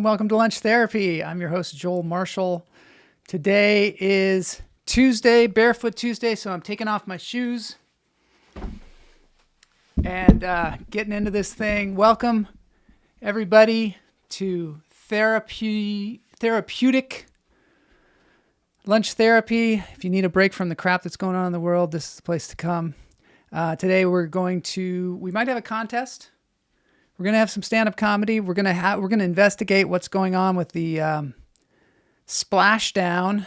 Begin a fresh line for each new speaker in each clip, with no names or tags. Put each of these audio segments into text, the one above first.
and welcome to Lunch Therapy. I'm your host, Joel Marshall. Today is Tuesday, Barefoot Tuesday, so I'm taking off my shoes and getting into this thing. Welcome, everybody, to therapeutic lunch therapy. If you need a break from the crap that's going on in the world, this is the place to come. Today we might have a contest. We're going to have some stand-up comedy. We're going to investigate what's going on with the splashdown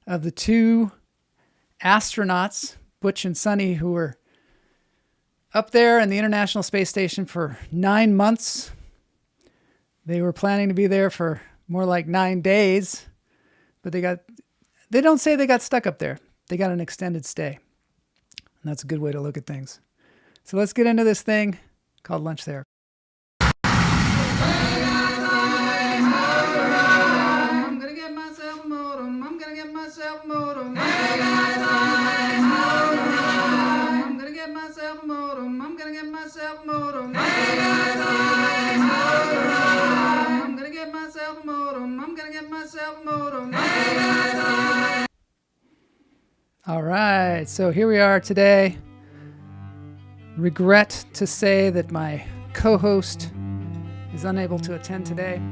of the two astronauts, Butch and Sunny, who were up there in the International Space Station for 9 months. They were planning to be there for more like 9 days, but they don't say they got stuck up there. They got an extended stay. And that's a good way to look at things. So let's get into this thing called Lunch Therapy. All right, so here we are today. Regret to say that my co-host is unable to attend today.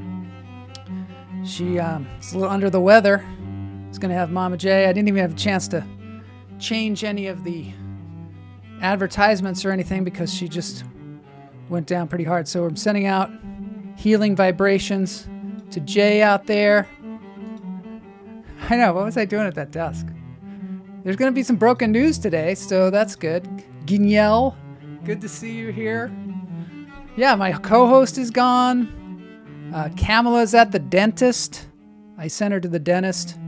She is a little under the weather. It's going to have Mama J. I didn't even have a chance to change any of the advertisements or anything because she just went down pretty hard. So I'm sending out healing vibrations to Jay out there. I know, what was I doing at that desk? There's going to be some broken news today, so that's good. Guignel, good to see you here. Yeah, my co-host is gone. Kamala's at the dentist. I sent her to the dentist.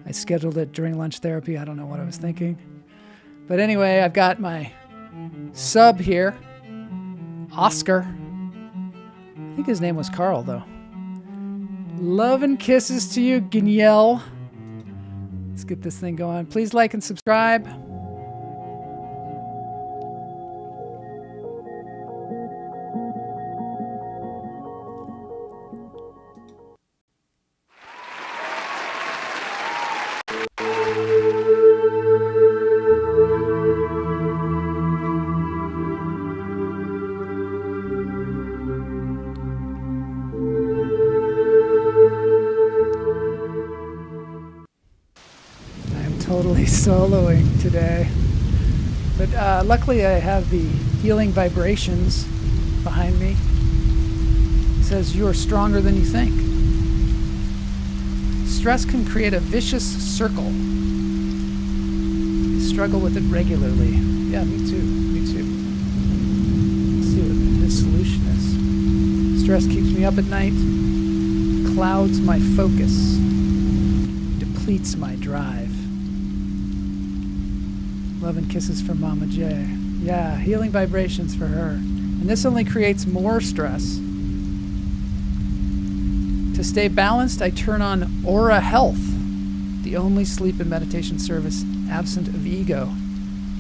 I scheduled it during lunch therapy. I don't know what I was thinking. But anyway, I've got my sub here, Oscar. I think his name was Carl, though. Love and kisses to you, Guignel. Let's get this thing going. Please like and subscribe. Totally soloing today, but luckily I have the healing vibrations behind me. It says you are stronger than you think. Stress can create a vicious circle. I struggle with it regularly. Yeah, me too. Let's see what the solution is. Stress keeps me up at night, clouds my focus, depletes my drive. Love and kisses from Mama J. Yeah, healing vibrations for her. And this only creates more stress. To stay balanced, I turn on Aura Health, the only sleep and meditation service absent of ego.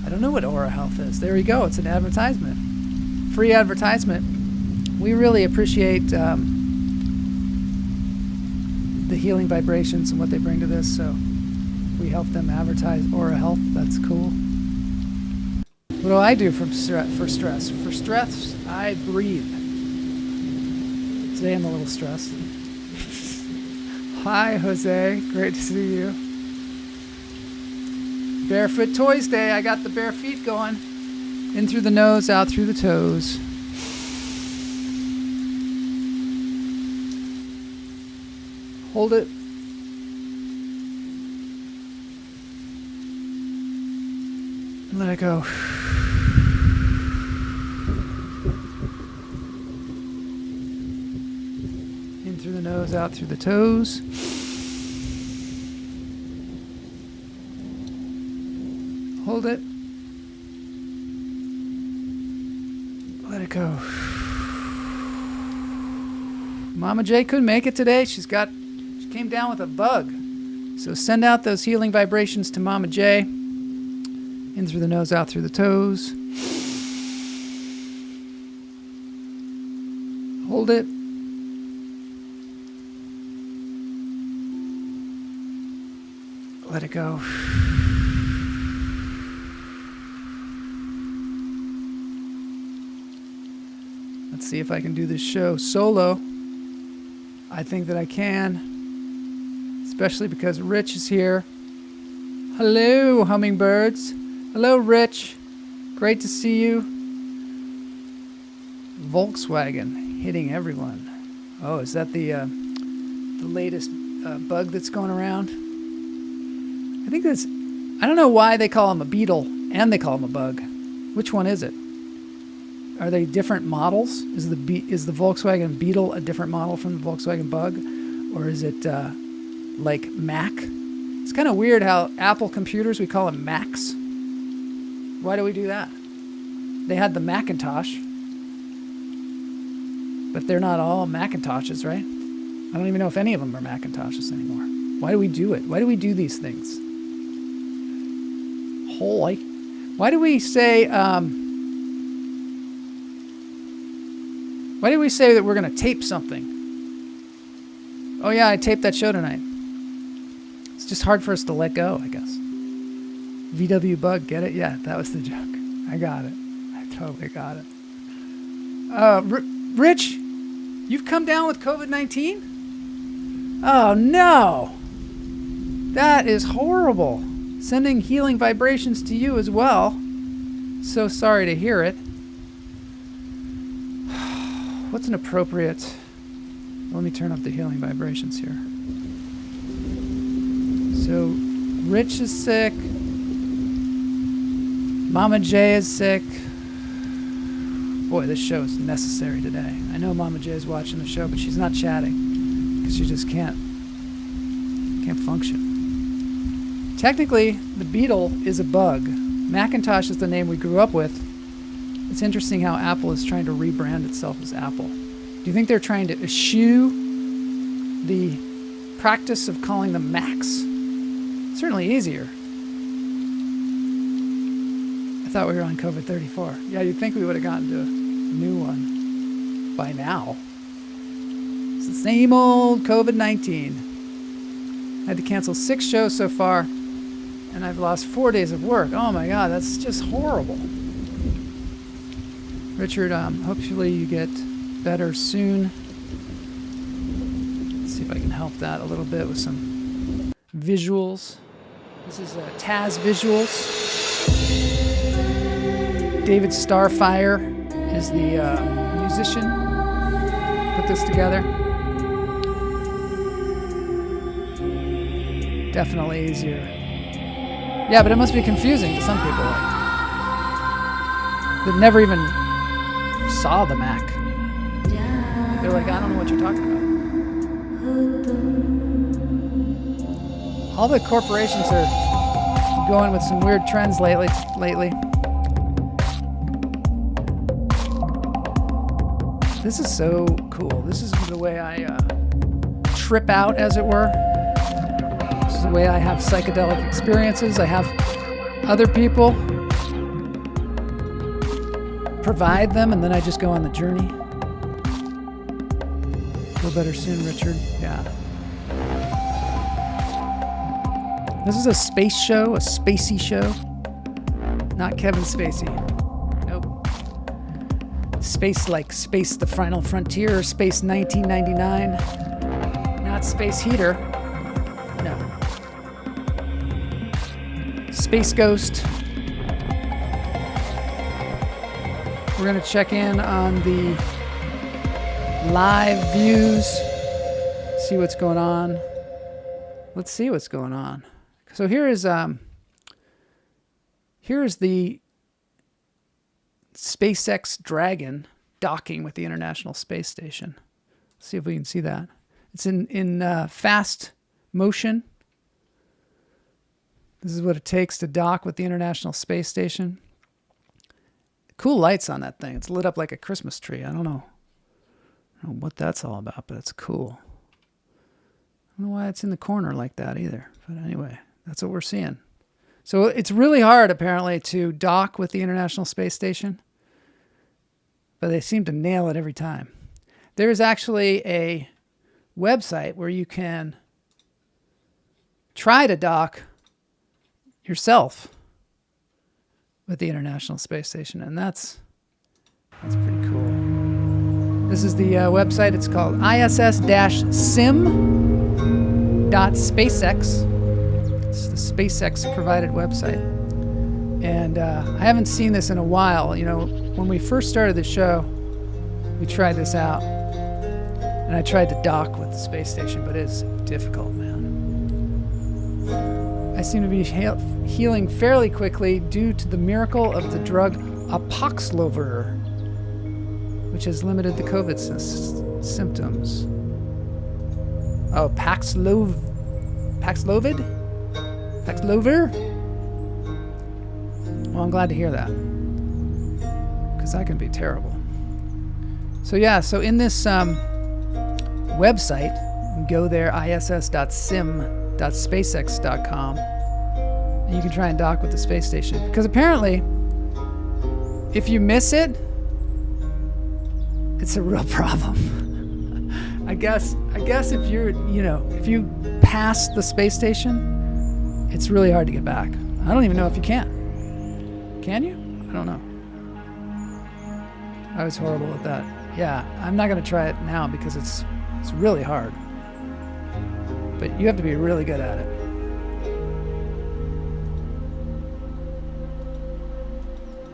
I don't know what Aura Health is. There we go. It's an advertisement. Free advertisement. We really appreciate the healing vibrations and what they bring to this, so we help them advertise Aura Health. That's cool. What do I do for stress? For stress, I breathe. Today I'm a little stressed. Hi, Jose. Great to see you. Barefoot Toys Day. I got the bare feet going. In through the nose, out through the toes. Hold it. Let it go. In through the nose, out through the toes. Hold it. Let it go. Mama J couldn't make it today. She came down with a bug. So send out those healing vibrations to Mama J. In through the nose, out through the toes. Hold it. Let it go. Let's see if I can do this show solo. I think that I can, especially because Rich is here. Hello, hummingbirds. Hello, Rich. Great to see you. Volkswagen hitting everyone. Oh, is that the latest bug that's going around? I think that's... I don't know why they call him a beetle and they call him a bug. Which one is it? Are they different models? Is the Volkswagen Beetle a different model from the Volkswagen Bug? Or is it like Mac? It's kind of weird how Apple computers, we call them Macs. Why do we do that? They had the Macintosh, but they're not all Macintoshes, right? I don't even know if any of them are Macintoshes anymore. Why do we do it? Why do we do these things? Holy. Why do we say... Why did we say that we're going to tape something? Oh yeah, I taped that show tonight. It's just hard for us to let go, I guess. VW Bug, get it? Yeah, that was the joke. I got it. I totally got it. Rich, you've come down with COVID-19? Oh no! That is horrible. Sending healing vibrations to you as well. So sorry to hear it. What's an appropriate... Let me turn up the healing vibrations here. So, Rich is sick. Mama J is sick. Boy, this show is necessary today. I know Mama J is watching the show, but she's not chatting because she just can't function. Technically, the Beetle is a bug. Macintosh is the name we grew up with. It's interesting how Apple is trying to rebrand itself as Apple. Do you think they're trying to eschew the practice of calling them Macs? It's certainly easier. I thought we were on COVID-34. Yeah, you'd think we would have gotten to a new one by now. It's the same old COVID-19. I had to cancel 6 shows so far, and I've lost 4 days of work. Oh my God, that's just horrible. Richard, hopefully you get better soon. Let's see if I can help that a little bit with some visuals. This is Taz Visuals. David Starfire is the musician. Put this together. Definitely easier. Yeah, but it must be confusing to some people. They've never even saw the Mac. They're like, I don't know what you're talking about. All the corporations are going with some weird trends lately. This is so cool. This is the way I trip out, as it were. This is the way I have psychedelic experiences. I have other people provide them, and then I just go on the journey. Feel better soon, Richard. Yeah. This is a space show, a spacey show. Not Kevin Spacey. Nope. Space like Space the Final Frontier or Space 1999. Not Space Heater. No. Space Ghost. We're going to check in on the live views, see what's going on. Let's see what's going on. So here is the SpaceX Dragon docking with the International Space Station. Let's see if we can see that. It's in fast motion. This is what it takes to dock with the International Space Station. Cool lights on that thing. It's lit up like a Christmas tree. I don't know what that's all about, but it's cool. I don't know why it's in the corner like that either. But anyway, that's what we're seeing. So it's really hard, apparently, to dock with the International Space Station. But they seem to nail it every time. There's actually a website where you can try to dock yourself with the International Space Station, and that's pretty cool. This is the website. It's called iss-sim.spacex. It's the SpaceX provided website. And I haven't seen this in a while. You know, when we first started the show, we tried this out. And I tried to dock with the space station, but it's difficult, man. I seem to be healing fairly quickly due to the miracle of the drug Apaxlover, which has limited the COVID symptoms. Oh, Paxlovid? Paxlover? Well, I'm glad to hear that, because that can be terrible. So yeah, so in this website, you can go there, iss.sim.spacex.com, and you can try and dock with the space station. Because apparently, if you miss it, it's a real problem. I guess if if you pass the space station, it's really hard to get back. I don't even know if you can. Can you? I don't know. I was horrible at that. Yeah, I'm not going to try it now because it's really hard. But you have to be really good at it.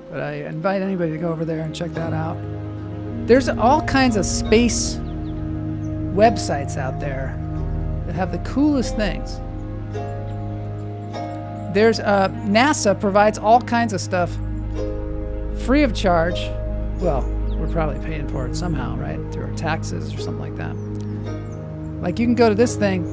But I invite anybody to go over there and check that out. There's all kinds of space websites out there that have the coolest things. There's NASA provides all kinds of stuff free of charge. Well, we're probably paying for it somehow, right? Through our taxes or something like that. Like, you can go to this thing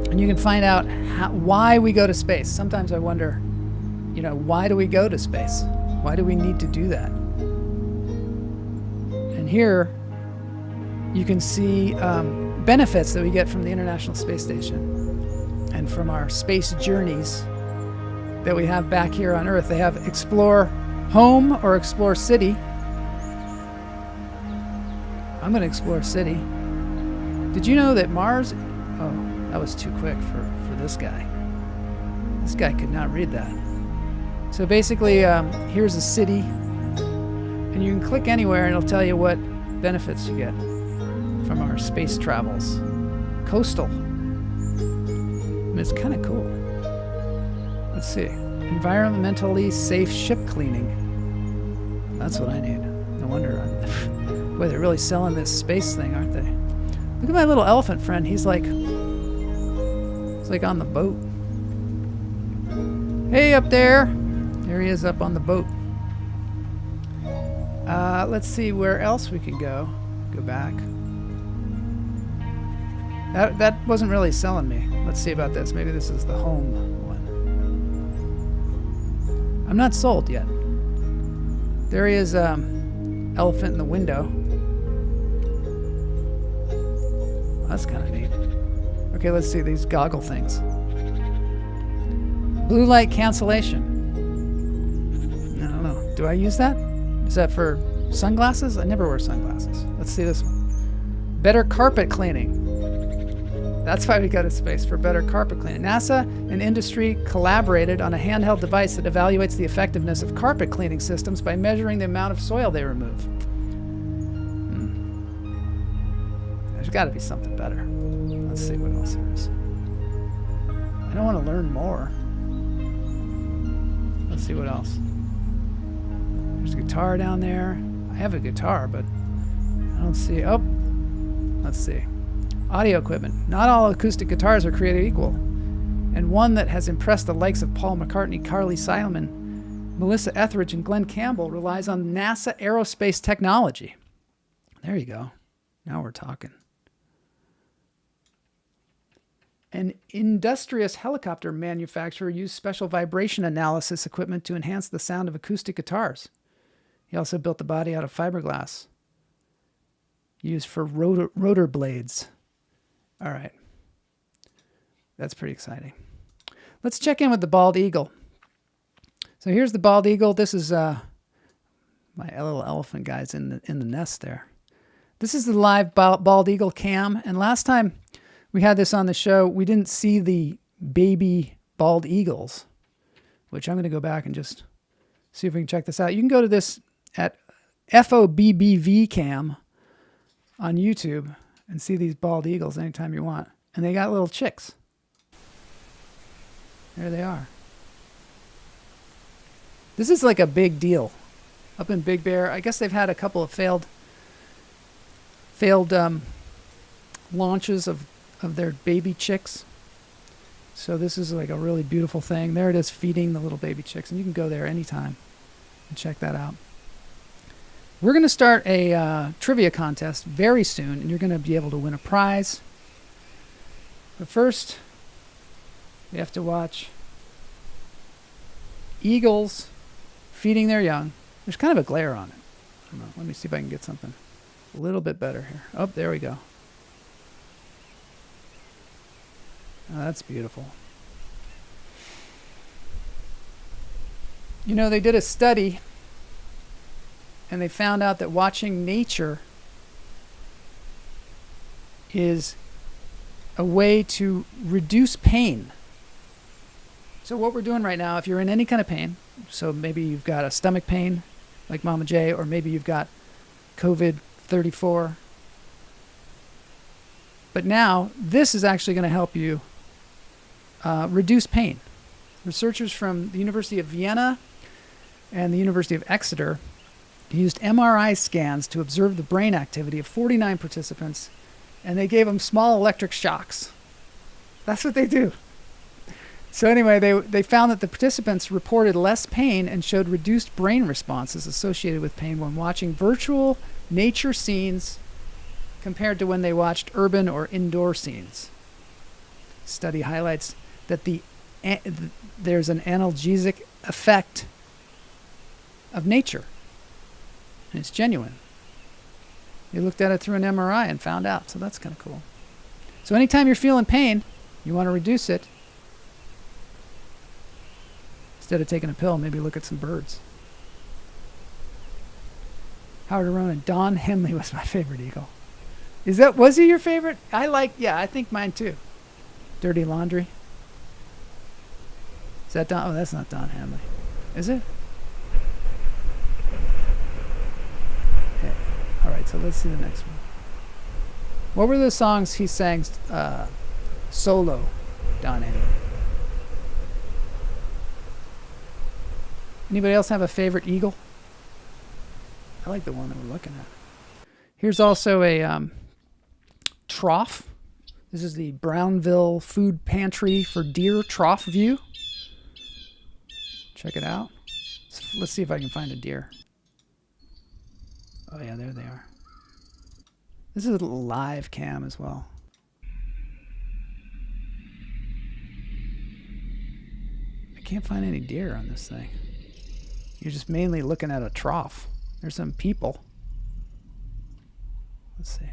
and you can find out why we go to space. Sometimes I wonder, why do we go to space? Why do we need to do that? And here you can see benefits that we get from the International Space Station and from our space journeys that we have back here on Earth. They have Explore Home or Explore City. I'm going to explore City. Did you know that Mars... Oh, that was too quick for this guy. This guy could not read that. So basically, here's a city. And you can click anywhere and it'll tell you what benefits you get from our space travels. Coastal. And it's kind of cool. Let's see. Environmentally safe ship cleaning. That's what I need. No wonder. Boy, they're really selling this space thing, aren't they? Look at my little elephant friend. He's like on the boat. Hey, up there. There he is up on the boat. Let's see where else we could go. Go back. That wasn't really selling me. Let's see about this. Maybe this is the home one. I'm not sold yet. There he is, elephant in the window. That's kind of neat. Okay, let's see these goggle things. Blue light cancellation. I don't know. Do I use that? Is that for sunglasses? I never wear sunglasses. Let's see this one. Better carpet cleaning. That's why we go to space, for better carpet cleaning. NASA and industry collaborated on a handheld device that evaluates the effectiveness of carpet cleaning systems by measuring the amount of soil they remove. There's got to be something better. Let's see what else there is. I don't want to learn more. Let's see what else. There's a guitar down there. I have a guitar, but I don't see... Oh, let's see. Audio equipment. Not all acoustic guitars are created equal. And one that has impressed the likes of Paul McCartney, Carly Simon, Melissa Etheridge, and Glenn Campbell relies on NASA aerospace technology. There you go. Now we're talking. An industrious helicopter manufacturer used special vibration analysis equipment to enhance the sound of acoustic guitars. He also built the body out of fiberglass used for rotor blades. All right. That's pretty exciting. Let's check in with the bald eagle. So here's the bald eagle. This is my little elephant guy's in the nest there. This is the live bald eagle cam. And last time we had this on the show, we didn't see the baby bald eagles. which I'm going to go back and just see if we can check this out. You can go to this at FOBBV cam on YouTube and see these bald eagles anytime you want. And they got little chicks. There they are. This is like a big deal up in Big Bear. I guess they've had a couple of failed launches of their baby chicks. So this is like a really beautiful thing. There it is, feeding the little baby chicks. And you can go there anytime and check that out. We're going to start a trivia contest very soon, and you're going to be able to win a prize. But first, we have to watch eagles feeding their young. There's kind of a glare on it. I don't know. Let me see if I can get something a little bit better here. Oh, there we go. Oh, that's beautiful. You know, they did a study and they found out that watching nature is a way to reduce pain. So what we're doing right now, if you're in any kind of pain, so maybe you've got a stomach pain like Mama J, or maybe you've got COVID-34. But now this is actually going to help you reduce pain. Researchers from the University of Vienna and the University of Exeter used MRI scans to observe the brain activity of 49 participants, and they gave them small electric shocks. That's what they do. So anyway, they found that the participants reported less pain and showed reduced brain responses associated with pain when watching virtual nature scenes compared to when they watched urban or indoor scenes. Study highlights that there's an analgesic effect of nature. And it's genuine. They looked at it through an MRI and found out. So that's kind of cool. So anytime you're feeling pain, you want to reduce it. Instead of taking a pill, maybe look at some birds. Howard Ronan, Don Henley was my favorite eagle. Was he your favorite? I think mine too. Dirty Laundry. Is that Don? Oh, that's not Don Henley. Is it? Okay. All right, so let's see the next one. What were the songs he sang solo, Don Henley? Anybody else have a favorite eagle? I like the one that we're looking at. Here's also a trough. This is the Brownville Food Pantry for Deer trough view. Check it out. Let's see if I can find a deer. Oh yeah, there they are. This is a little live cam as well. I can't find any deer on this thing. You're just mainly looking at a trough. There's some people. Let's see.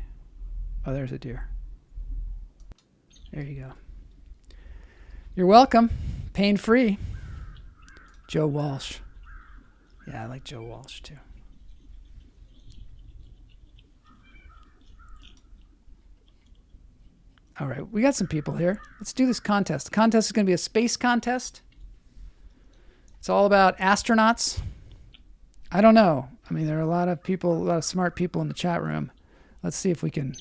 Oh, there's a deer. There you go. You're welcome. Pain-free. Joe Walsh. Yeah, I like Joe Walsh too. All right, we got some people here. Let's do this contest. The contest is going to be a space contest. It's all about astronauts. I don't know. I mean, there are a lot of people, a lot of smart people in the chat room. Let's see if we can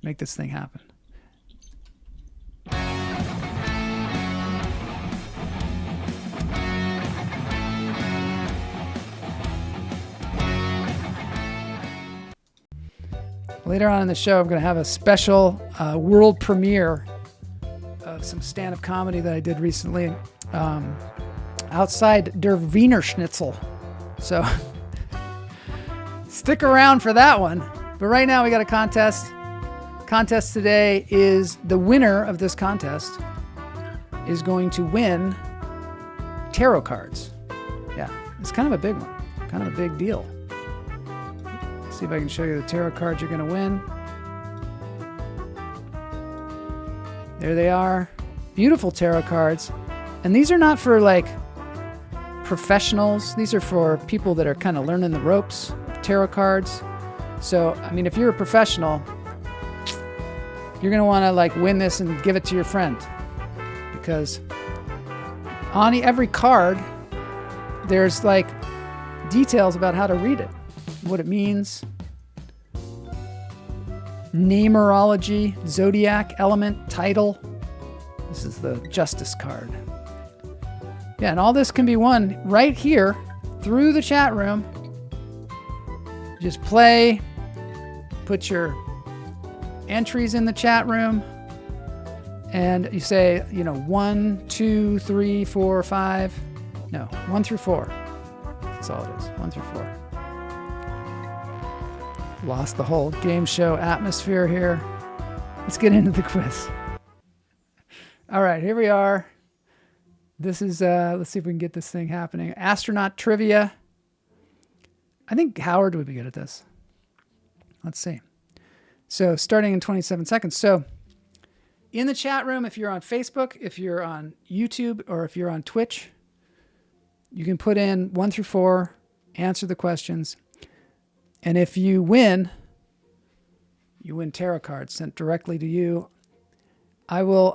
make this thing happen. Later on in the show, I'm going to have a special world premiere of some stand-up comedy that I did recently outside Der Wiener Schnitzel. So stick around for that one. But right now we got a contest. Contest today is the winner of this contest is going to win tarot cards. Yeah, it's kind of a big one, kind of a big deal. Let's see if I can show you the tarot cards you're going to win. There they are. Beautiful tarot cards. And these are not for like professionals. These are for people that are kind of learning the ropes, tarot cards. So, I mean, if you're a professional, you're going to want to like win this and give it to your friend, because on every card there's like details about how to read it, what it means, numerology, zodiac, element, title. This is the Justice card. Yeah, and all this can be won right here through the chat room. Just play, put your entries in the chat room, and you say, 1, 2, 3, 4, 5. No, 1 through 4. That's all it is. 1 through 4. Lost the whole game show atmosphere here. Let's get into the quiz. All right, here we are. This is, let's see if we can get this thing happening. Astronaut trivia. I think Howard would be good at this. Let's see. So starting in 27 seconds. So in the chat room, if you're on Facebook, if you're on YouTube, or if you're on Twitch, you can put in 1 through 4, answer the questions. And if you win tarot cards sent directly to you. I will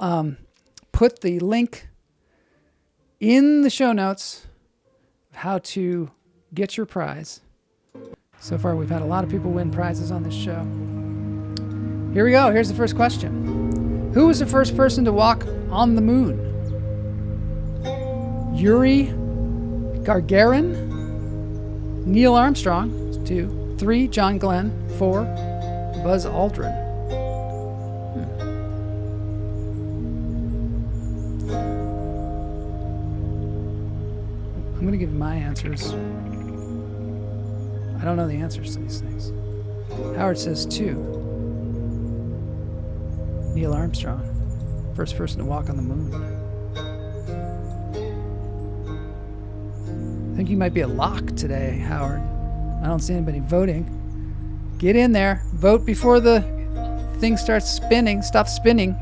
put the link in the show notes of how to get your prize. So far, we've had a lot of people win prizes on this show. Here we go. Here's the first question. Who was the first person to walk on the moon? Yuri Gagarin, Neil Armstrong, 2, 3, John Glenn, 4, Buzz Aldrin. I'm going to give my answers. I don't know the answers to these things. Howard says 2. Neil Armstrong, first person to walk on the moon. I think you might be a lock today, Howard. I don't see anybody voting. Get in there. Vote before the thing starts spinning. Stop spinning.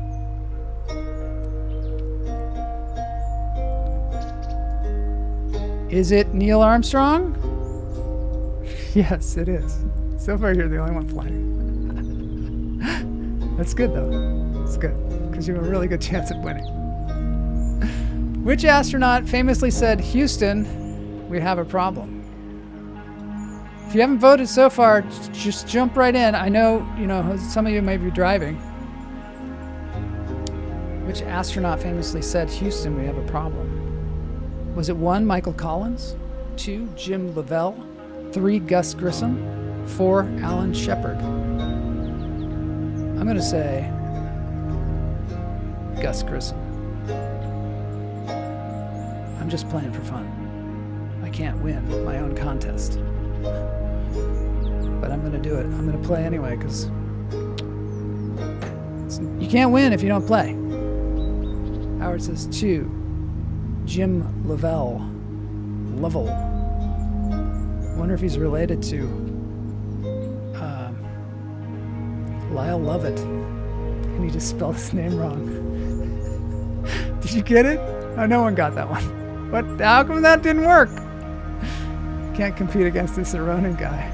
Is it Neil Armstrong? Yes, it is. So far, you're the only one playing. That's good, though. It's good, because you have a really good chance at winning. Which astronaut famously said, "Houston, we have a problem"? If you haven't voted so far, just jump right in. I know, some of you may be driving. Which astronaut famously said, "Houston, we have a problem"? Was it 1, Michael Collins, 2, Jim Lovell, 3, Gus Grissom, 4, Alan Shepard? I'm going to say Gus Grissom. I'm just playing for fun. I can't win my own contest. But I'm going to do it. I'm going to play anyway, because you can't win if you don't play. Howard says 2. Jim Lovell. Wonder if he's related to Lyle Lovett. And he just spelled his name wrong. Did you get it? Oh, no one got that one. What? How come that didn't work? Can't compete against this Aronin guy.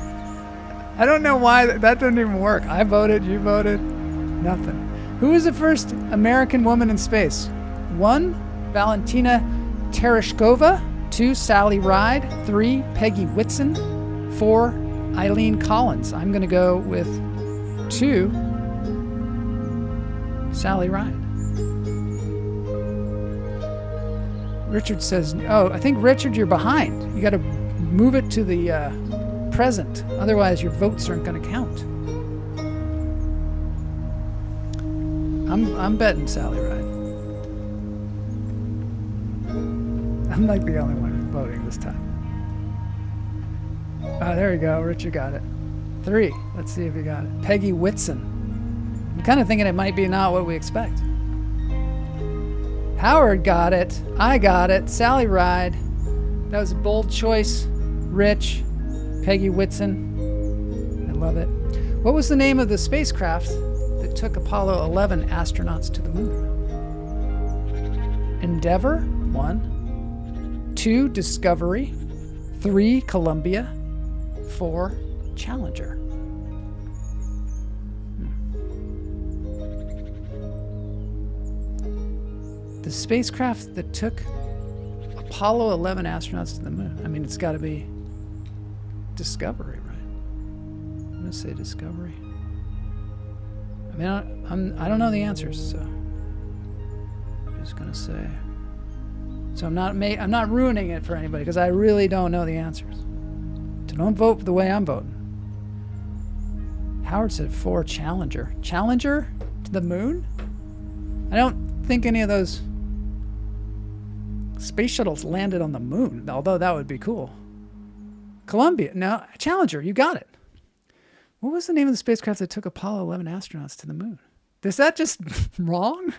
I don't know why that doesn't even work. I voted, you voted, nothing. Who was the first American woman in space? 1, Valentina Tereshkova, 2, Sally Ride, 3, Peggy Whitson, 4, Eileen Collins. I'm going to go with 2, Sally Ride. Richard says, oh, I think, Richard, you're behind. You got to move it to the present. Otherwise, your votes aren't going to count. I'm betting Sally Ride. I'm like the only one voting this time. Oh, there you go. Richard got it. 3. Let's see if you got it. Peggy Whitson. I'm kind of thinking it might be not what we expect. Howard got it. I got it. Sally Ride. That was a bold choice. Rich. Peggy Whitson. I love it. What was the name of the spacecraft that took Apollo 11 astronauts to the moon? Endeavour, 1. 2, Discovery. 3, Columbia. 4, Challenger. The spacecraft that took Apollo 11 astronauts to the moon? I mean, it's got to be Discovery, right? I'm going to say Discovery. I mean, I don't know the answers, so I'm just going to say. So I'm not ruining it for anybody because I really don't know the answers. So don't vote the way I'm voting. Howard said 4 Challenger. Challenger to the moon? I don't think any of those space shuttles landed on the moon, although that would be cool. Columbia. No, Challenger. You got it. What was the name of the spacecraft that took Apollo 11 astronauts to the moon? Is that just wrong?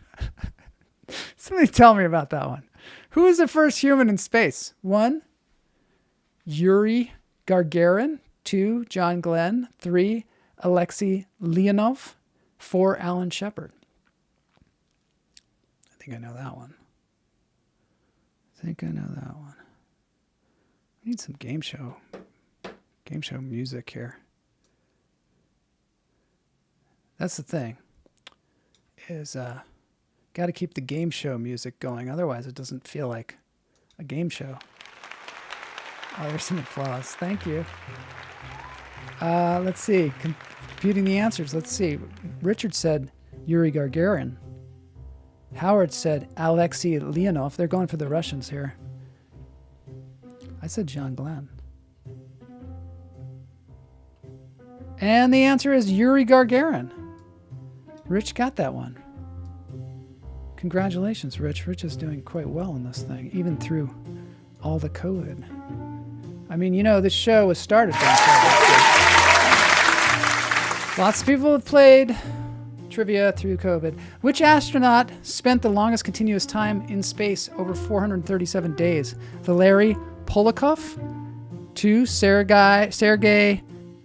Somebody tell me about that one. Who was the first human in space? 1, Yuri Gagarin. 2, John Glenn. 3, Alexei Leonov. 4, Alan Shepard. I think I know that one. We need some game show music here. That's the thing. Is got to keep the game show music going, otherwise it doesn't feel like a game show. Oh, there's some applause. Thank you. Let's see. Computing the answers. Let's see. Richard said Yuri Gagarin. Howard said Alexei Leonov. They're going for the Russians here. I said John Glenn. And the answer is Yuri Gagarin. Rich got that one. Congratulations, Rich. Rich is doing quite well in this thing, even through all the COVID. I mean, you know, this show was started during COVID. Lots of people have played trivia through COVID. Which astronaut spent the longest continuous time in space, over 437 days? Valery Polakov. 2, Sergei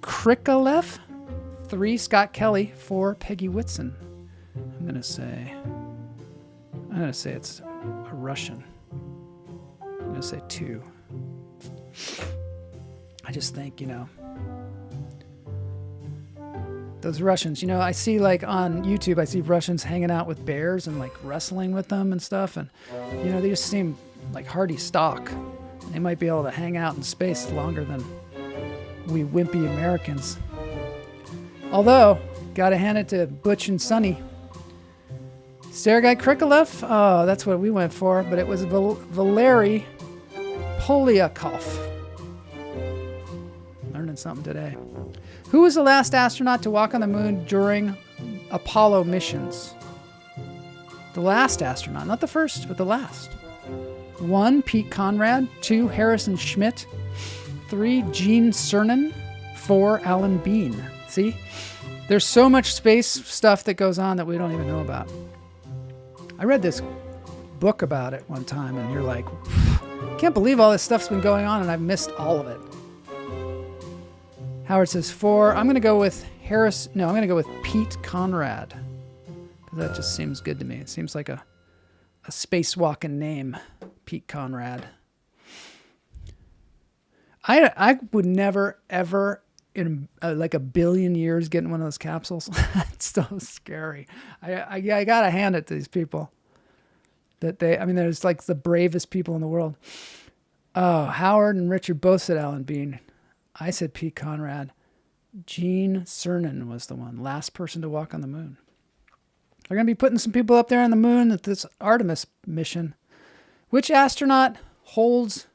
Krikalev. 3, Scott Kelly. 4, Peggy Whitson. I'm gonna say it's a Russian. I'm gonna say 2. I just think, you know, those Russians, you know, I see like on YouTube, I see Russians hanging out with bears and like wrestling with them and stuff. And, you know, they just seem like hardy stock. They might be able to hang out in space longer than we wimpy Americans. Although, gotta hand it to Butch and Sonny. Sergei Krikalev, oh, that's what we went for, but it was Valery Polyakov. Learning something today. Who was the last astronaut to walk on the moon during Apollo missions? The last astronaut, not the first, but the last. 1, Pete Conrad. 2, Harrison Schmitt. 3, Gene Cernan. 4, Alan Bean. See? There's so much space stuff that goes on that we don't even know about. I read this book about it one time, and you're like, can't believe all this stuff's been going on, and I've missed all of it. Howard says 4. I'm going to go with I'm going to go with Pete Conrad. That just seems good to me. It seems like a spacewalking name, Pete Conrad. I would never, ever, in like a billion years, get in one of those capsules. It's so scary. I got to hand it to these people. There's like the bravest people in the world. Oh, Howard and Richard both said Alan Bean. I said Pete Conrad. Gene Cernan was the one. Last person to walk on the moon. They're going to be putting some people up there on the moon at this Artemis mission. Which astronaut holds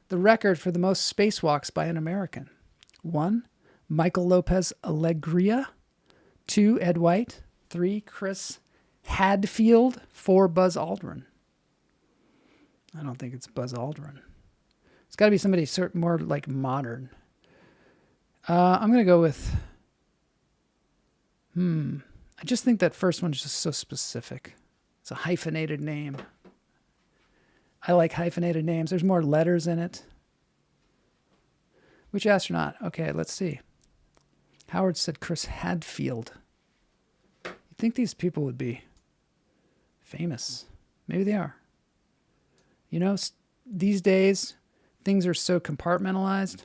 the record for the most spacewalks by an American? 1, Michael Lopez Alegria. 2, Ed White. 3, Chris Hadfield. 4, Buzz Aldrin. I don't think it's Buzz Aldrin. It's got to be somebody more like modern. I'm going to go with... I just think that first one is just so specific. It's a hyphenated name. I like hyphenated names. There's more letters in it. Which astronaut? Okay, let's see. Howard said Chris Hadfield. You'd think these people would be famous. Maybe they are. You know, these days, things are so compartmentalized.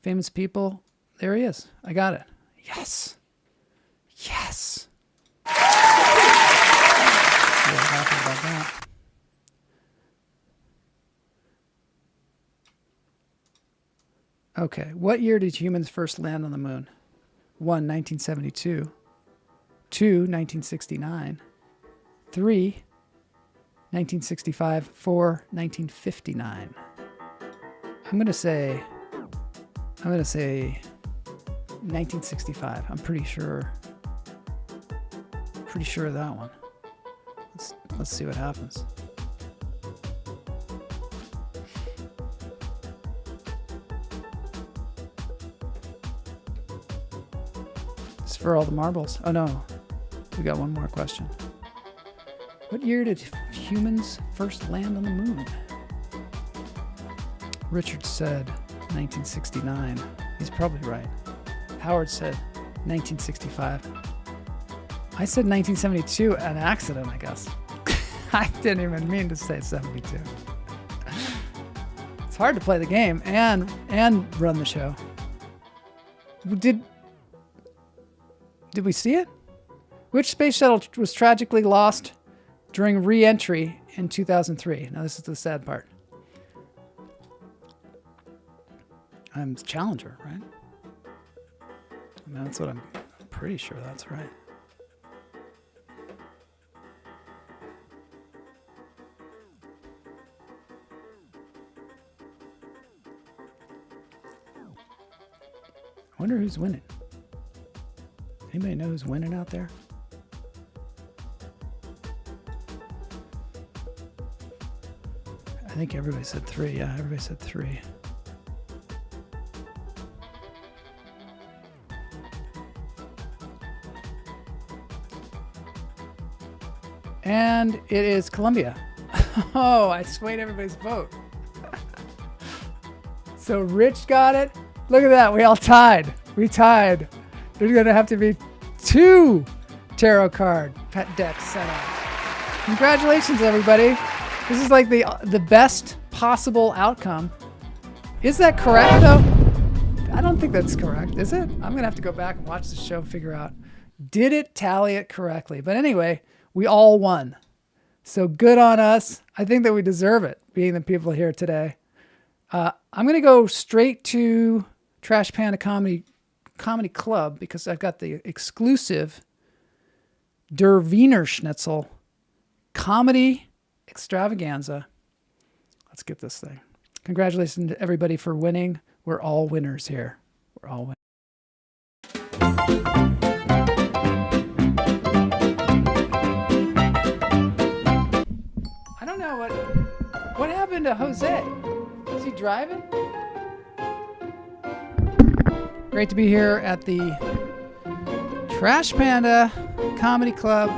Famous people. There he is. I got it. Yes. Yes. Really happy about that. Okay. What year did humans first land on the moon? 1, 1972. 2, 1969. 3, 1965. 4, 1959. I'm gonna say 1965. I'm pretty sure of that one. Let's see what happens. It's for all the marbles. Oh no, we got one more question. What year did humans first land on the moon? Richard said 1969. He's probably right. Howard said 1965. I said 1972, an accident, I guess. I didn't even mean to say 72. It's hard to play the game and run the show. Did we see it? Which space shuttle was tragically lost during re-entry in 2003? Now this is the sad part. I'm Challenger, right? I mean, that's what I'm pretty sure that's right. I wonder who's winning. Anybody know who's winning out there? I think everybody said 3. Yeah, everybody said 3. And it is Columbia. Oh, I swayed everybody's vote. So Rich got it. Look at that. We all tied. We tied. There's going to have to be 2 tarot card pet decks set up. Congratulations, everybody. This is like the best possible outcome. Is that correct, though? I don't think that's correct, is it? I'm going to have to go back and watch the show and figure out, did it tally it correctly? But anyway, we all won. So good on us. I think that we deserve it, being the people here today. I'm going to go straight to Trash Panda Comedy Club because I've got the exclusive Der Wiener Schnitzel comedy extravaganza. Let's get this thing. Congratulations to everybody for winning. We're all winners here. We're all winners. I don't know what happened to Jose. Is he driving? Great to be here at the Trash Panda Comedy Club.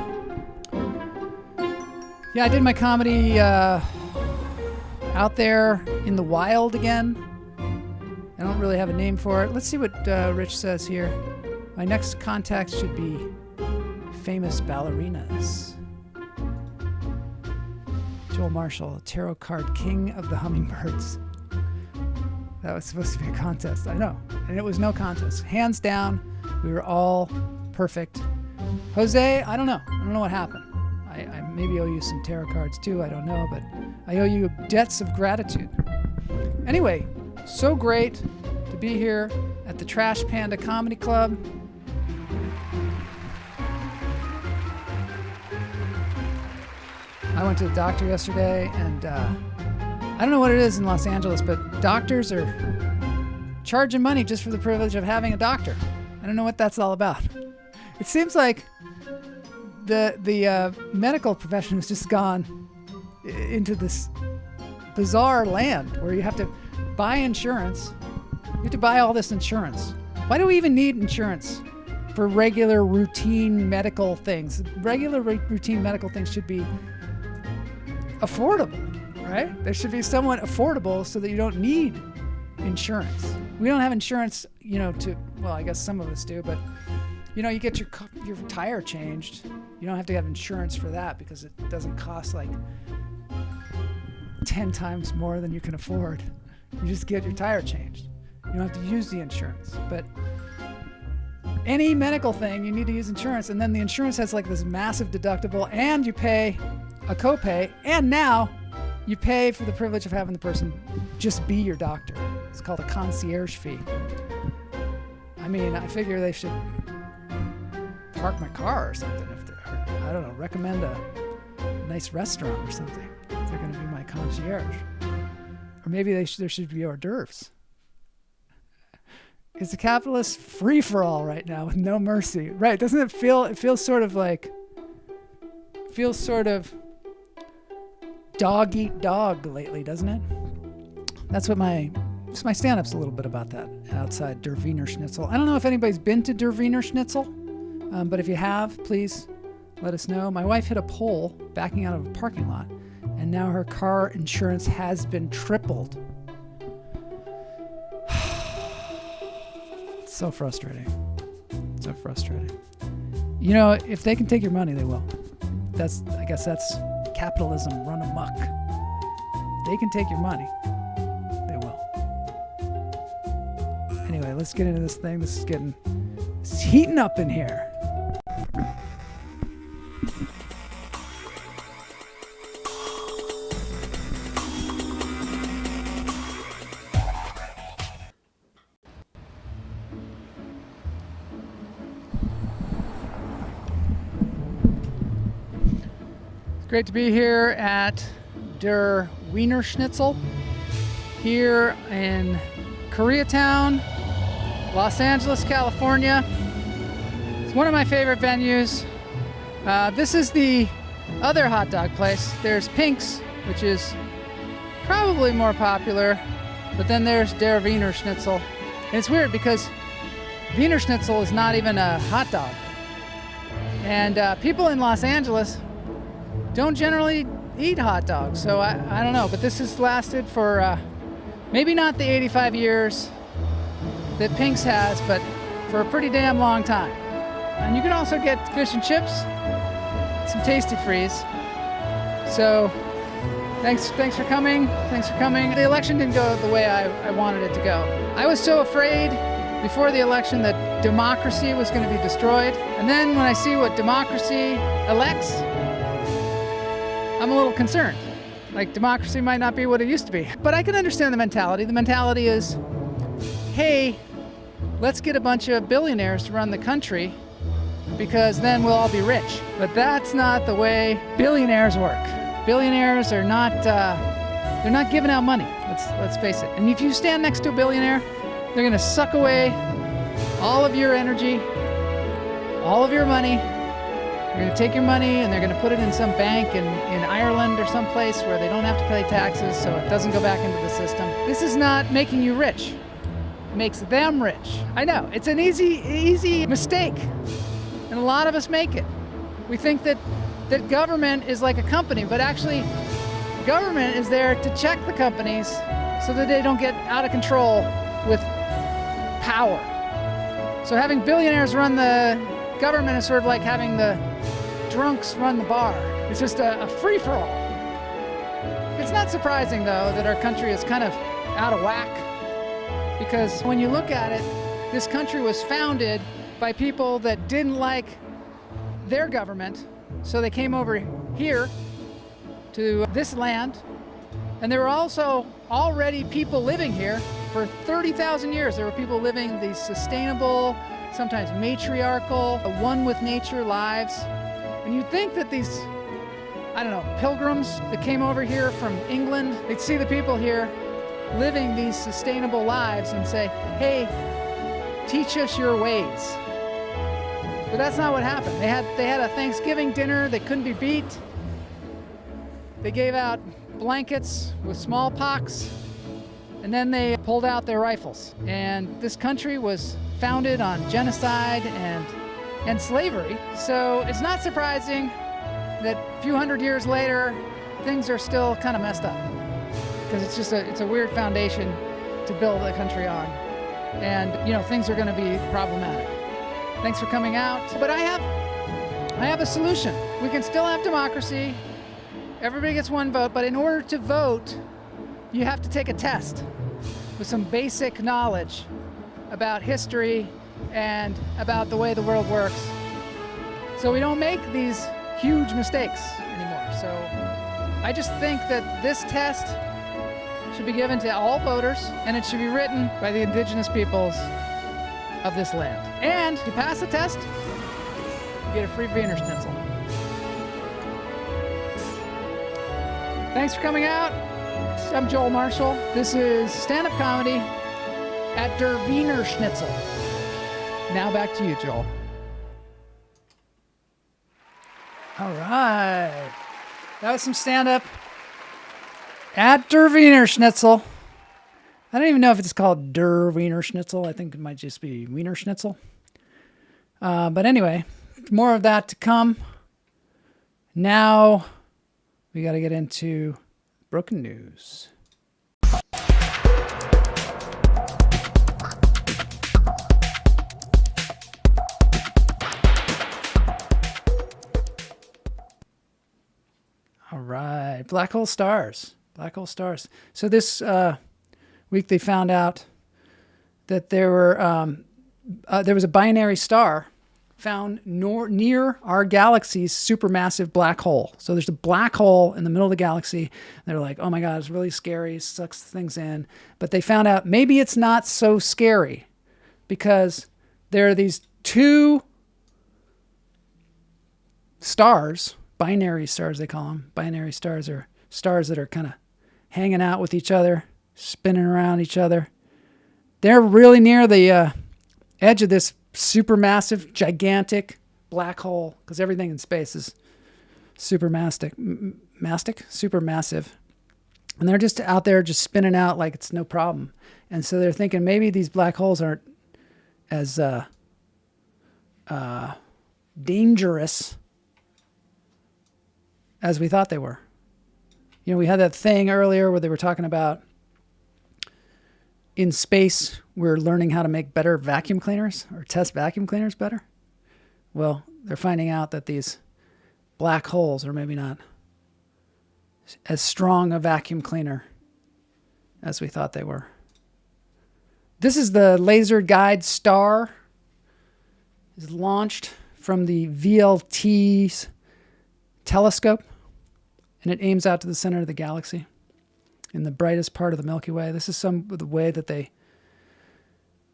Yeah, I did my comedy out there in the wild again. I don't really have a name for it. Let's see what Rich says here. My next contact should be famous ballerinas. Joel Marshall, tarot card king of the hummingbirds. That was supposed to be a contest. I know. And it was no contest. Hands down, we were all perfect. Jose, I don't know. I don't know what happened. I maybe owe you some tarot cards too. I don't know, but I owe you debts of gratitude. Anyway, so great to be here at the Trash Panda Comedy Club. I went to the doctor yesterday, and I don't know what it is in Los Angeles, but doctors are charging money just for the privilege of having a doctor. I don't know what that's all about. It seems like the medical profession has just gone into this bizarre land where you have to buy insurance. You have to buy all this insurance. Why do we even need insurance for regular routine medical things? Regular routine medical things should be affordable, right? They should be somewhat affordable so that you don't need insurance. We don't have insurance, well, I guess some of us do, but you get your tire changed. You don't have to have insurance for that because it doesn't cost like 10 times more than you can afford. You just get your tire changed. You don't have to use the insurance. But any medical thing, you need to use insurance. And then the insurance has like this massive deductible, and you pay a copay. And now you pay for the privilege of having the person just be your doctor. It's called a concierge fee. I mean, I figure they should park my car or something. I don't know, recommend a nice restaurant or something. If they're going to be my concierge. Or maybe there should be hors d'oeuvres. It's a capitalist free-for-all right now with no mercy. Right, doesn't it feel, it feels sort of dog eat dog lately, doesn't it? That's what my stand-up's a little bit about that, outside Der Wiener Schnitzel. I don't know if anybody's been to Der Wiener Schnitzel, but if you have, please let us know. My wife hit a pole backing out of a parking lot, and now her car insurance has been tripled. It's so frustrating. So frustrating. You know, if they can take your money, they will. I guess that's capitalism run amok. They can take your money. They will. Anyway, let's get into this thing. It's heating up in here. Great to be here at Der Wiener Schnitzel here in Koreatown, Los Angeles, California. It's one of my favorite venues. This is the other hot dog place. There's Pink's, which is probably more popular, but then there's Der Wiener Schnitzel. And it's weird because Wiener Schnitzel is not even a hot dog. And people in Los Angeles don't generally eat hot dogs, so I don't know, but this has lasted for maybe not the 85 years that Pink's has, but for a pretty damn long time. And you can also get fish and chips, some Tasty Freeze. So thanks for coming. The election didn't go the way I wanted it to go. I was so afraid before the election that democracy was going to be destroyed, and then when I see what democracy elects, I'm a little concerned. Like, democracy might not be what it used to be. But I can understand the mentality. The mentality is, hey, let's get a bunch of billionaires to run the country because then we'll all be rich. But that's not the way billionaires work. Billionaires are not, they're not giving out money. Let's face it. And if you stand next to a billionaire, they're gonna suck away all of your energy, all of your money. They're going to take your money and they're going to put it in some bank in Ireland or someplace where they don't have to pay taxes, so it doesn't go back into the system. This is not making you rich. It makes them rich. I know, it's an easy mistake, and a lot of us make it. We think that government is like a company, but actually government is there to check the companies so that they don't get out of control with power. So having billionaires run the government is sort of like having the drunks run the bar. It's just a free-for-all. It's not surprising, though, that our country is kind of out of whack, because when you look at it, this country was founded by people that didn't like their government, so they came over here to this land, and there were also already people living here for 30,000 years. There were people living these sustainable, sometimes matriarchal, one with nature lives. And you'd think that these, I don't know, pilgrims that came over here from England, they'd see the people here living these sustainable lives and say, hey, teach us your ways. But that's not what happened. They had a Thanksgiving dinner that couldn't be beat. They gave out blankets with smallpox, and then they pulled out their rifles. And this country was founded on genocide and slavery. So it's not surprising that a few hundred years later, things are still kind of messed up. Because it's a weird foundation to build a country on. And, you know, things are going to be problematic. Thanks for coming out. But I have a solution. We can still have democracy. Everybody gets one vote, but in order to vote, you have to take a test with some basic knowledge about history and about the way the world works, so we don't make these huge mistakes anymore. So I just think that this test should be given to all voters, and it should be written by the indigenous peoples of this land. And if you pass the test, you get a free Wiener Schnitzel. Thanks for coming out. I'm Joel Marshall. This is stand-up comedy at Der Wiener Schnitzel. Now back to you, Joel. All right. That was some stand-up at Der Wiener Schnitzel. I don't even know if it's called Der Wiener Schnitzel. I think it might just be Wiener Schnitzel. But anyway, more of that to come. Now we got to get into broken news. All right, black hole stars. Black hole stars. So this week they found out that there was a binary star found near our galaxy's supermassive black hole. So there's a black hole in the middle of the galaxy. They're like, oh my God, it's really scary, sucks things in. But they found out maybe it's not so scary because there are these two stars, binary stars they call them. Binary stars are stars that are kind of hanging out with each other, spinning around each other. They're really near the edge of this supermassive, gigantic black hole, because everything in space is supermassive. And they're just out there just spinning out like it's no problem. And so they're thinking maybe these black holes aren't as dangerous as we thought they were. You know, we had that thing earlier where they were talking about in space, we're learning how to make better vacuum cleaners or test vacuum cleaners better. Well, they're finding out that these black holes are maybe not as strong a vacuum cleaner as we thought they were. This is the Laser Guide Star. It's launched from the VLT's telescope, and it aims out to the center of the galaxy in the brightest part of the Milky Way. This is some of the way that they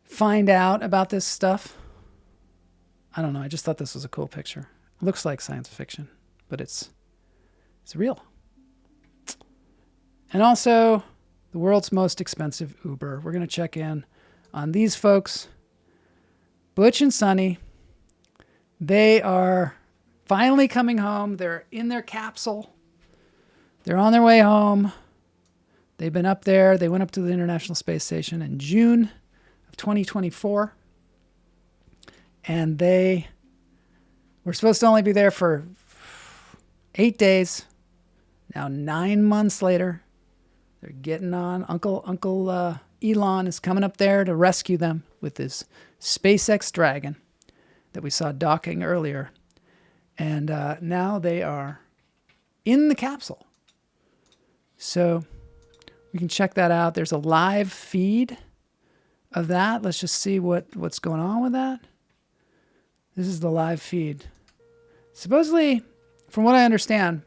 find out about this stuff. I don't know. I just thought this was a cool picture. It looks like science fiction, but it's real. And also, the world's most expensive Uber. We're going to check in on these folks, Butch and Sunny. They are finally coming home. They're in their capsule. They're on their way home. They've been up there. They went up to the International Space Station in June of 2024. And they were supposed to only be there for 8 days. Now, 9 months later, they're getting on. Uncle Elon is coming up there to rescue them with this SpaceX Dragon that we saw docking earlier. And now they are in the capsule. So we can check that out. There's a live feed of that. Let's just see what's going on with that. This is the live feed. Supposedly, from what I understand,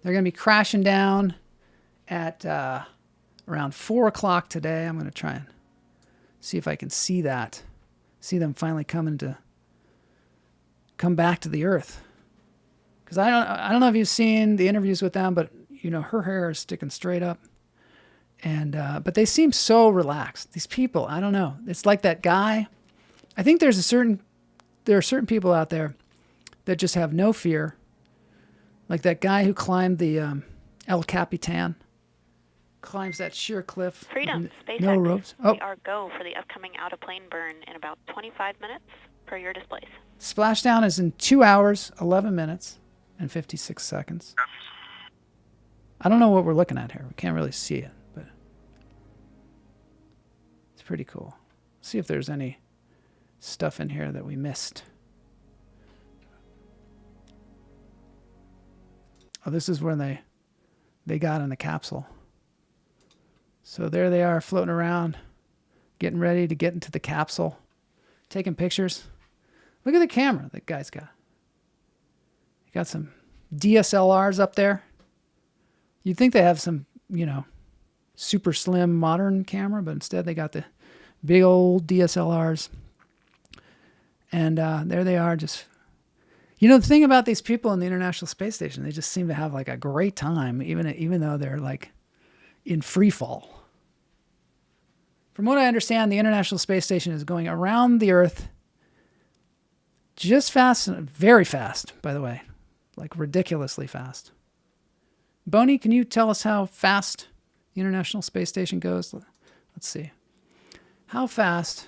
they're going to be crashing down at around 4 o'clock today. I'm going to try and see if I can see that. See them finally come back to the Earth. Because I don't know if you've seen the interviews with them, but you know her hair is sticking straight up. And but they seem so relaxed. These people, I don't know. It's like that guy. I think there are certain people out there that just have no fear. Like that guy who climbed the El Capitan, climbs that sheer cliff.
Freedom, SpaceX.
No ropes. Oh.
We are go for the upcoming out-of-plane burn in about 25 minutes per your displays.
Splashdown is in 2 hours, 11 minutes, and 56 seconds. I don't know what we're looking at here. We can't really see it, but it's pretty cool. Let's see if there's any stuff in here that we missed. Oh, this is where they got in the capsule. So there they are floating around, getting ready to get into the capsule, taking pictures. Look at the camera that guy's got. He got some DSLRs up there. You'd think they have some, super slim modern camera, but instead they got the big old DSLRs. And there they are, just... the thing about these people in the International Space Station, they just seem to have like a great time, even though they're like in free fall. From what I understand, the International Space Station is going around the Earth just fast, very fast, by the way, like ridiculously fast. Boney, can you tell us how fast the International Space Station goes? Let's see. How fast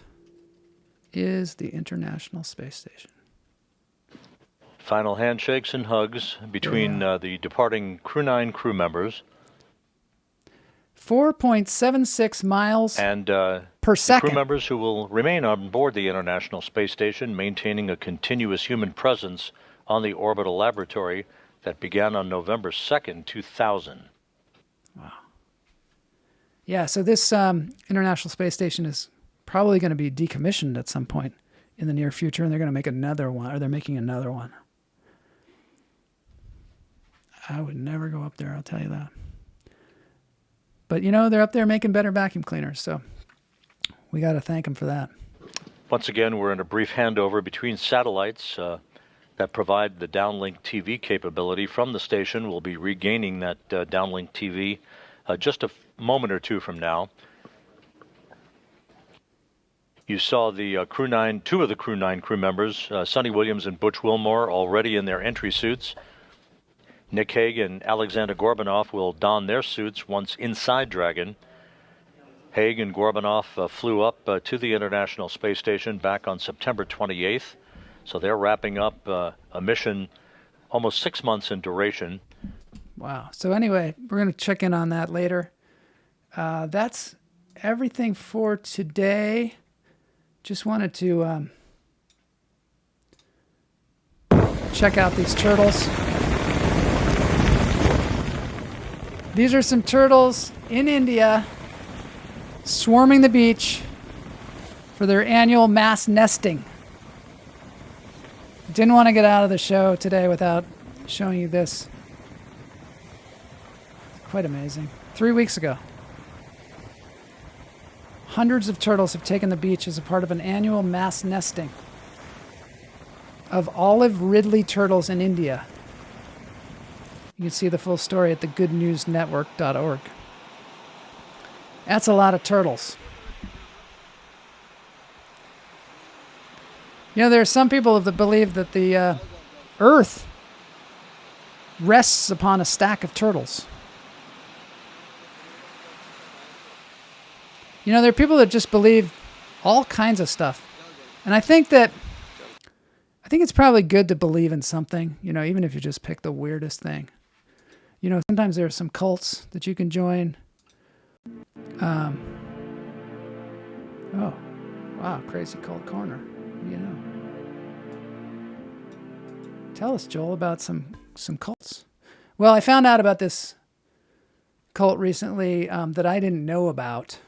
is the International Space Station?
Final handshakes and hugs between the departing Crew 9 crew members.
4.76 miles
and
per second.
Crew members who will remain on board the International Space Station, maintaining a continuous human presence on the orbital laboratory that began on November 2nd, 2000.
Wow. Yeah, so this International Space Station is probably going to be decommissioned at some point in the near future, and they're going to make another one, or they're making another one. I would never go up there, I'll tell you that. But, they're up there making better vacuum cleaners, so we got to thank them for that.
Once again, we're in a brief handover between satellites that provide the downlink TV capability from the station. We'll be regaining that downlink TV just a moment or two from now. You saw the two of the Crew 9 crew members, Sonny Williams and Butch Wilmore, already in their entry suits. Nick Hague and Alexander Gorbunov will don their suits once inside Dragon. Hague and Gorbunov flew up to the International Space Station back on September 28th. So they're wrapping up a mission almost 6 months in duration.
Wow. So anyway, we're going to check in on that later. That's everything for today. Just wanted to check out these turtles. These are some turtles in India swarming the beach for their annual mass nesting. Didn't want to get out of the show today without showing you this. Quite amazing. 3 weeks ago, hundreds of turtles have taken the beach as a part of an annual mass nesting of olive ridley turtles in India. You can see the full story at thegoodnewsnetwork.org. That's a lot of turtles. There are some people that believe that the Earth rests upon a stack of turtles. There are people that just believe all kinds of stuff. And I think it's probably good to believe in something, even if you just pick the weirdest thing. Sometimes there are some cults that you can join. Oh, wow, Crazy Cult Corner. What do you know? Tell us, Joel, about some cults. Well, I found out about this cult recently that I didn't know about.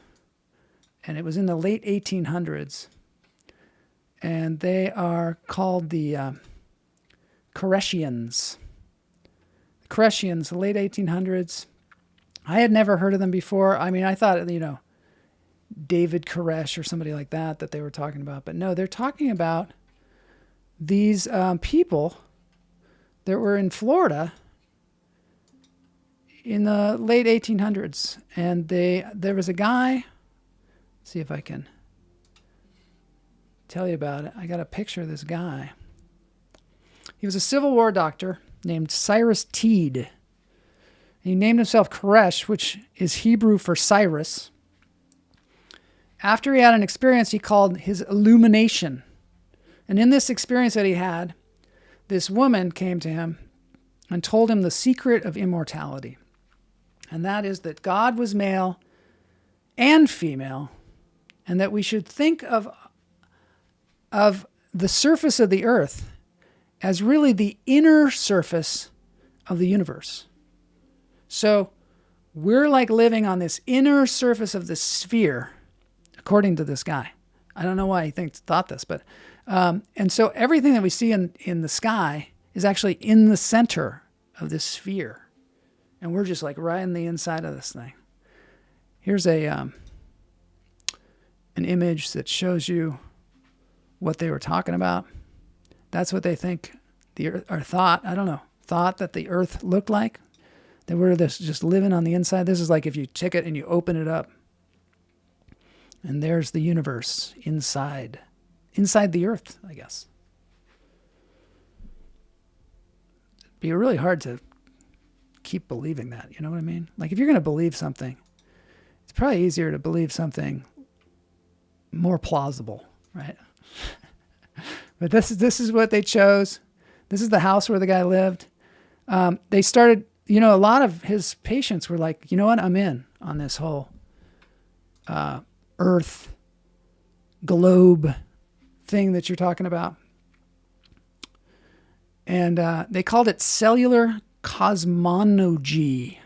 And it was in the late 1800s. And they are called the Koreshians. Koreshians, the late 1800s. I had never heard of them before. I mean, I thought, David Koresh or somebody like that they were talking about. But no, they're talking about these people that were in Florida in the late 1800s. And there was a guy, let's see if I can tell you about it. I got a picture of this guy. He was a Civil War doctor named Cyrus Teed. He named himself Koresh, which is Hebrew for Cyrus. After he had an experience he called his illumination. And in this experience that he had, this woman came to him and told him the secret of immortality. And that is that God was male and female, and that we should think of the surface of the earth as really the inner surface of the universe. So we're like living on this inner surface of the sphere, according to this guy. I don't know why he thought this, but and so everything that we see in the sky is actually in the center of this sphere. And we're just like right in the inside of this thing. Here's an image that shows you what they were talking about. That's what they think the Earth, or thought that the Earth looked like. They were just living on the inside. This is like if you take it and you open it up, and there's the universe inside the Earth, I guess. It'd be really hard to keep believing that, you know what I mean? Like if you're going to believe something, it's probably easier to believe something more plausible, right? But this is what they chose. This is the house where the guy lived. They started, a lot of his patients were like, you know what, I'm in on this whole Earth globe thing that you're talking about. And they called it cellular cosmology.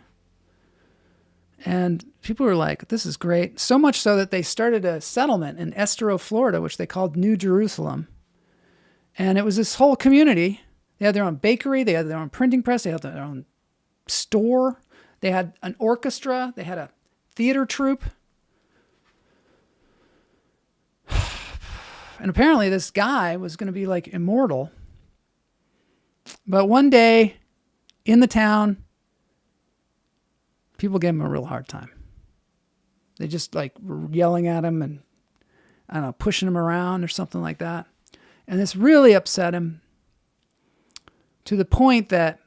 And people were like, this is great. So much so that they started a settlement in Estero, Florida, which they called New Jerusalem. And it was this whole community. They had their own bakery. They had their own printing press. They had their own store. They had an orchestra. They had a theater troupe. And apparently this guy was going to be like immortal. But one day in the town, people gave him a real hard time. They just like were yelling at him and, I don't know, pushing him around or something like that. And this really upset him to the point that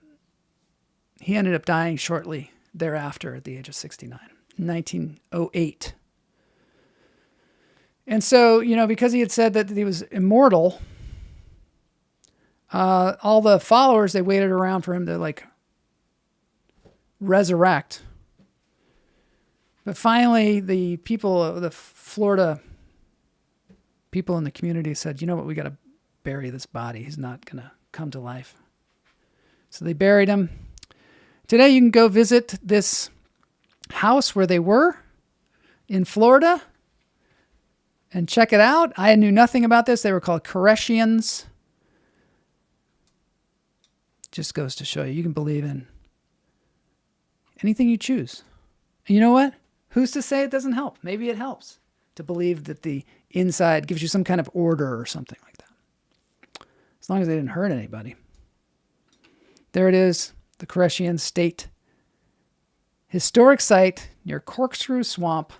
he ended up dying shortly thereafter at the age of 69, 1908. And so, because he had said that he was immortal, all the followers, they waited around for him to like resurrect. But finally, the people, the Florida people in the community said, you know what, we got to bury this body. He's not going to come to life. So they buried him. Today you can go visit this house where they were in Florida and check it out. I knew nothing about this. They were called Koreshians. Just goes to show you can believe in anything you choose. And you know what? Who's to say it doesn't help? Maybe it helps to believe that the inside gives you some kind of order or something like that. As long as they didn't hurt anybody. There it is, the Koreshian State Historic Site near Corkscrew Swamp.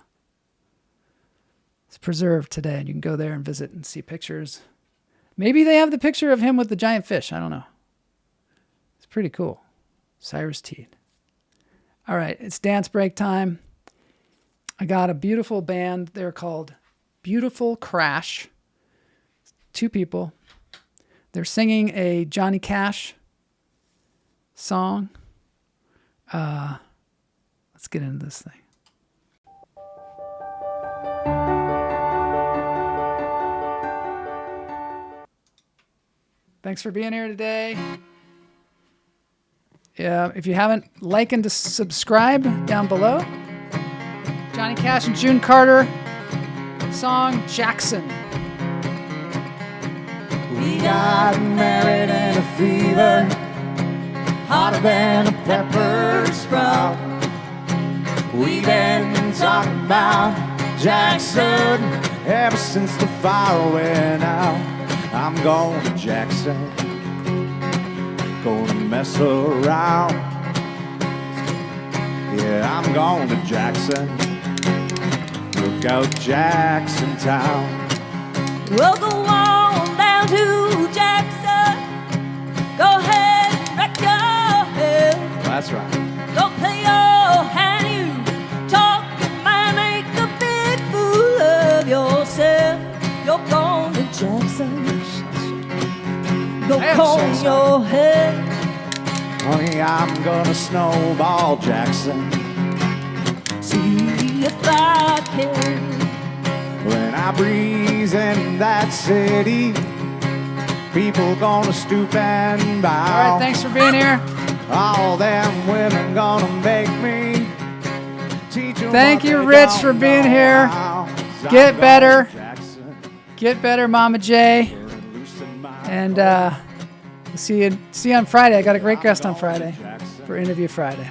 It's preserved today, and you can go there and visit and see pictures. Maybe they have the picture of him with the giant fish. I don't know. It's pretty cool. Cyrus Teed. All right, it's dance break time. I got a beautiful band. They're called Beautiful Crash. 2 people. They're singing a Johnny Cash song. Let's get into this thing. Thanks for being here today. Yeah, if you haven't, like and subscribe down below. Johnny Cash and June Carter, song Jackson.
We got married in a fever, hotter than a pepper sprout. We've been talking about Jackson ever since the fire went out. I'm going to Jackson, gonna mess around. Yeah, I'm going to Jackson, look out Jackson Town.
We'll go on down to Jackson. Go ahead and wreck your head.
That's right.
Go play your hand, you talk and might make a big fool of yourself. You're going to Jackson. Go comb your head.
Honey, I'm gonna snowball Jackson.
See if I can.
When I breeze in that city, people gonna stoop and bow.
All right, thanks for being here.
All them women gonna make me teach 'em.
Thank
what
you,
they
Rich,
don't
for being
know
here.
how.
Get
I'm going
better.
to Jackson.
Get better, Mama J. And we'll see you on Friday. I got a great guest on Friday for Interview Friday.